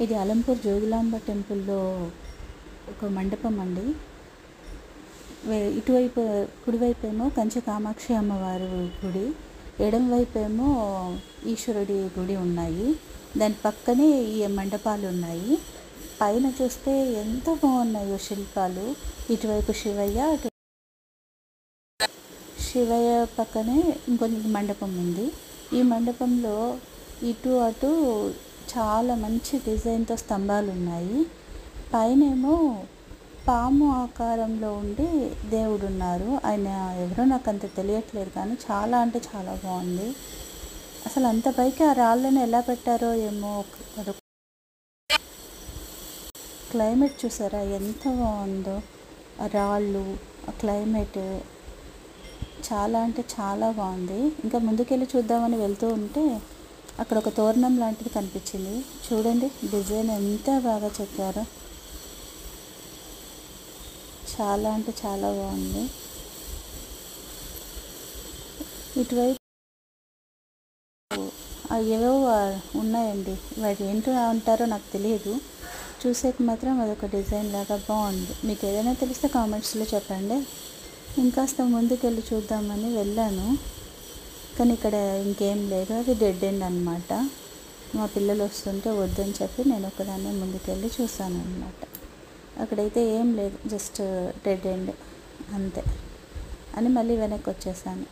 ఇది అలంపూర్ జోగులాంబ టెంపుల్లో ఒక మండపం అండి. ఇటువైపు కుడివైపు ఏమో కంచి కామాక్షి అమ్మవారి గుడి, ఎడమ వైపు ఏమో ఈశ్వరుడి గుడి ఉన్నాయి. దాని పక్కనే ఈ మండపాలు ఉన్నాయి. పైన చూస్తే ఎంత బాగున్నాయో శిల్పాలు. ఇటువైపు శివయ్య, శివయ్య పక్కనే ఇంకొంచెం మండపం ఉంది. ఈ మండపంలో ఇటు అటు చాలా మంచి డిజైన్తో స్తంభాలు ఉన్నాయి. పైనేమో పాము ఆకారంలో ఉండి దేవుడు ఉన్నారు. ఆయన ఎవరో నాకు అంత తెలియట్లేదు, కానీ చాలా అంటే చాలా బాగుంది. అసలు అంత పైకి ఆ రాళ్ళను ఎలా పెట్టారో ఏమో. క్లైమేట్ చూసారా ఎంత బాగుందో, ఆ రాళ్ళు, ఆ క్లైమేట్ చాలా అంటే చాలా బాగుంది. ఇంకా ముందుకెళ్ళి చూద్దామని వెళ్తూ ఉంటే అక్కడ ఒక తోరణం లాంటిది కనిపించింది. చూడండి డిజైన్ ఎంత బాగా చెక్కారో, చాలా అంటే చాలా బాగుంది. ఇటువైపు ఏవో ఉన్నాయండి, వాటి ఏంటో అంటారో నాకు తెలియదు. చూసేకి మాత్రం అదొక డిజైన్ లాగా బాగుంది. మీకు ఏదైనా తెలిస్తే కామెంట్స్లో చెప్పండి. ఇంకాస్త ముందుకెళ్ళి చూద్దామని వెళ్ళాను, కానీ ఇక్కడ ఇంకేం లేదు. అది డెడ్ ఎండ్ అనమాట. మా పిల్లలు వస్తుంటే వద్దని చెప్పి నేను ఒకదాన్ని ముందుకెళ్ళి చూసాను అనమాట. అక్కడైతే ఏం లేదు, జస్ట్ డెడ్ ఎండ్ అంతే అని మళ్ళీ వెనక్కి వచ్చేసాను.